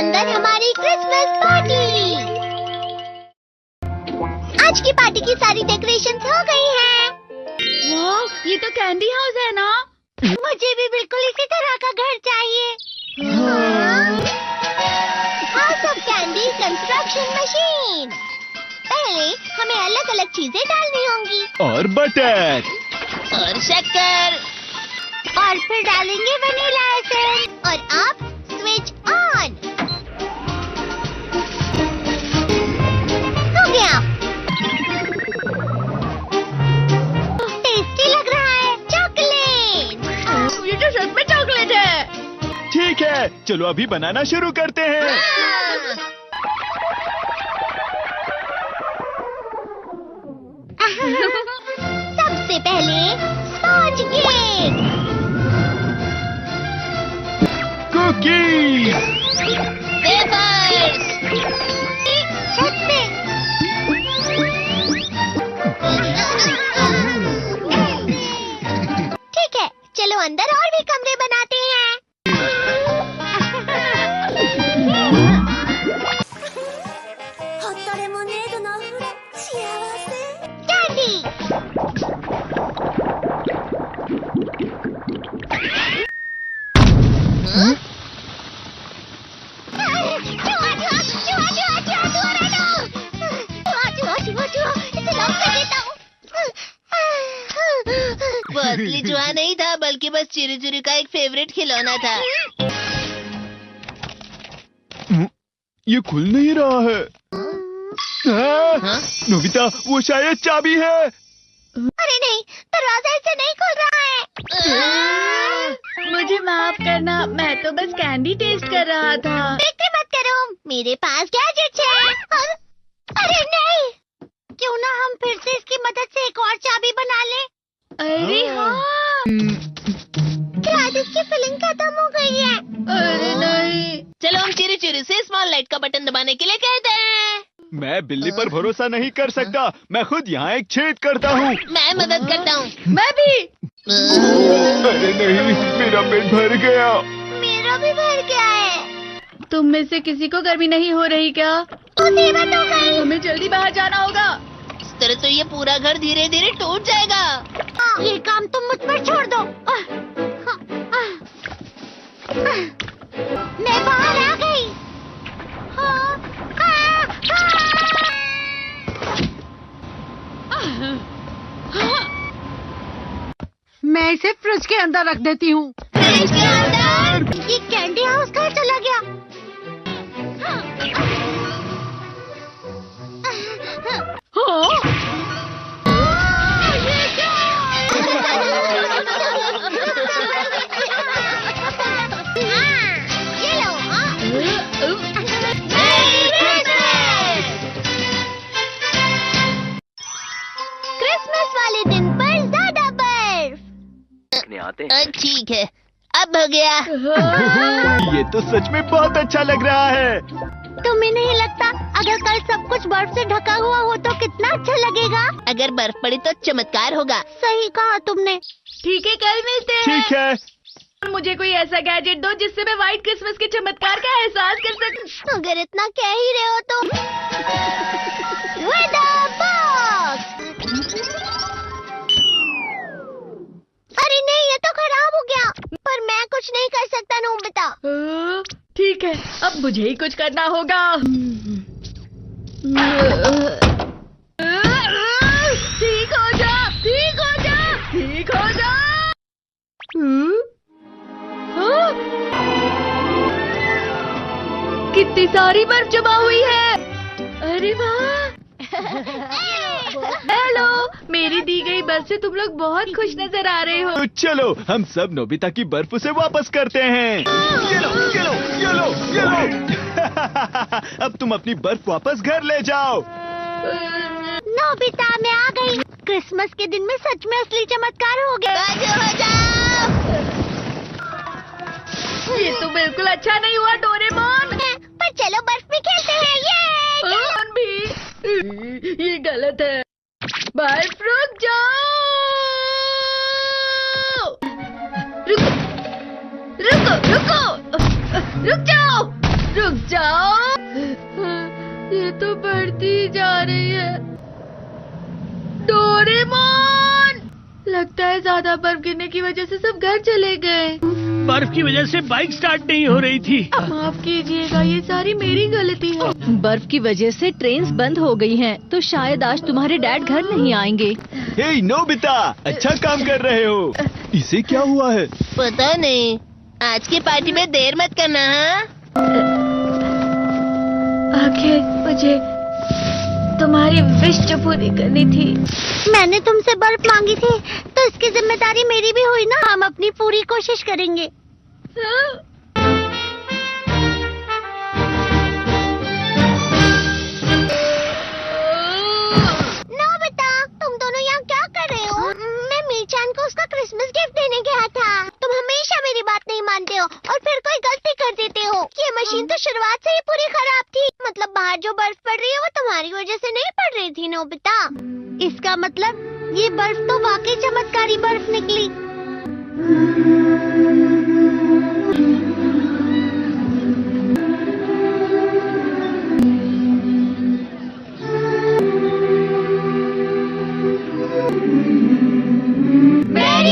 अंदर हमारी Christmas party. आज की पार्टी की सारी डेकोरेशंस हो गई हैं। वाह, ये तो कैंडी हाउस है ना? मुझे भी बिल्कुल इसी तरह का घर चाहिए। House of candy construction machine. पहले हमें अलग अलग चीजें डालनी होंगी और बटर और शक्कर, और फिर डालेंगे वनीला एसेंस और अब स्विच ऑन। हो गया। टेस्टी लग रहा है। चॉकलेट। ये तो सच में चॉकलेट है। ठीक है, चलो अभी बनाना शुरू करते हैं। सबसे पहले स्पॉन्ज केक, कुकीज, वेफर्स, छत पे। ठीक है, चलो अंदर और भी कमरे बनाते हैं। कैंडी। वो असली चूहा नहीं था, बल्कि बस चिरू चिरू का एक फेवरेट खिलौना था। ये खुल नहीं रहा है। नोबिता, वो शायद चाबी है। अरे नहीं, दरवाजा ऐसे नहीं खुल रहा है। मुझे माफ करना, मैं तो बस कैंडी टेस्ट कर रहा था। फिक्र मत करो, मेरे पास गैजेट्स है। अरे नहीं, क्यों ना हम फिर से इसकी मदद से एक और चाबी बना लें। अरे हाँ। शायद इसकी फिलिंग खत्म हो गई है। अरे नहीं। चलो हम चिरू चिरू से स्मॉल लाइट का बटन दबाने के लिए कहते हैं। मैं बिल्ली पर भरोसा नहीं कर सकता। मैं खुद यहाँ एक छेद करता हूँ। मैं मदद करता हूँ। मैं भी। अरे नहीं, मेरा पेट भर गया। मेरा भी भर गया है। तुम में से किसी को गर्मी नहीं हो रही क्या? मुसीबत हो गई। हमें जल्दी बाहर जाना होगा। इस तरह तो ये पूरा घर धीरे धीरे टूट जाएगा। ये काम तुम मुझ पर छोड़ दो। मैं बाहर आ गई। मैं इसे फ्रिज के अंदर रख देती हूँ। फ्रिज के अंदर? ये कैंडी हाउस कहाँ चला गया? ये लो। क्रिसमस वाले दिन पर ज्यादा बर्फ। ठीक है, अब हो गया। ये तो सच में बहुत अच्छा लग रहा है। तुम्हें नहीं लगता अगर कल सब कुछ बर्फ से ढका हुआ हो तो कितना अच्छा लगेगा? अगर बर्फ पड़ी तो चमत्कार होगा। सही कहा तुमने। ठीक है, कल मिलते हैं। ठीक है। मुझे कोई ऐसा गैजेट दो जिससे मैं व्हाइट क्रिसमस के चमत्कार का एहसास कर सकूं। अगर इतना कह ही रहे हो तो वेदर बॉक्स। अरे नहीं, ये तो खराब हो गया। पर मैं कुछ नहीं कर सकता नोबिता। ठीक है, अब मुझे ही कुछ करना होगा। ठीक हो जा, ठीक हो जा, ठीक हो जा। कितनी सारी बर्फ जमा हुई है। अरे वाह। हेलो, मेरी दी गई बर्फ से तुम लोग बहुत खुश नजर आ रहे हो। तो चलो हम सब नोबिता की बर्फ उसे वापस करते हैं। ये लो, ये लो, ये लो, ये लो। अब तुम अपनी बर्फ वापस घर ले जाओ। नोबिता, मैं आ गई। क्रिसमस के दिन में सच में असली चमत्कार हो गया। ये तो बिल्कुल अच्छा नहीं हुआ डोरेमोन। पर चलो बर्फ में खेलते हैं। ये भी ये गलत है। बर्फ रुक जाओ। रुको रुको रुको, रुक जाओ। रुक जाओ। ये तो बढ़ती ही जा रही है। डोरेमोन, लगता है ज्यादा बर्फ गिरने की वजह से सब घर चले गए। बर्फ की वजह से बाइक स्टार्ट नहीं हो रही थी। माफ कीजिएगा, ये सारी मेरी गलती है। बर्फ की वजह से ट्रेन्स बंद हो गई हैं, तो शायद आज तुम्हारे डैड घर नहीं आएंगे। हे नोबिता, अच्छा काम कर रहे हो। इसे क्या हुआ है? पता नहीं, आज की पार्टी में देर मत करना। हाँ, आखिर मुझे तुम्हारी विश जो पूरी करनी थी। मैंने तुमसे बर्फ मांगी थी, तो इसकी जिम्मेदारी मेरी भी हुई ना। हम अपनी पूरी कोशिश करेंगे। नोबिता, तुम दोनों यहाँ क्या कर रहे हो? मैं मीरचान को उसका क्रिसमस गिफ्ट देने गया था। तुम हमेशा मेरी बात नहीं मानते हो और फिर कोई गलती कर देते हो। ये मशीन तो शुरुआत से ही पूरी खराब थी। मतलब बाहर जो बर्फ पड़ रही है वो तुम्हारी वजह से नहीं पड़ रही थी नोबिता। इसका मतलब ये बर्फ तो वाकई चमत्कारी बर्फ निकली।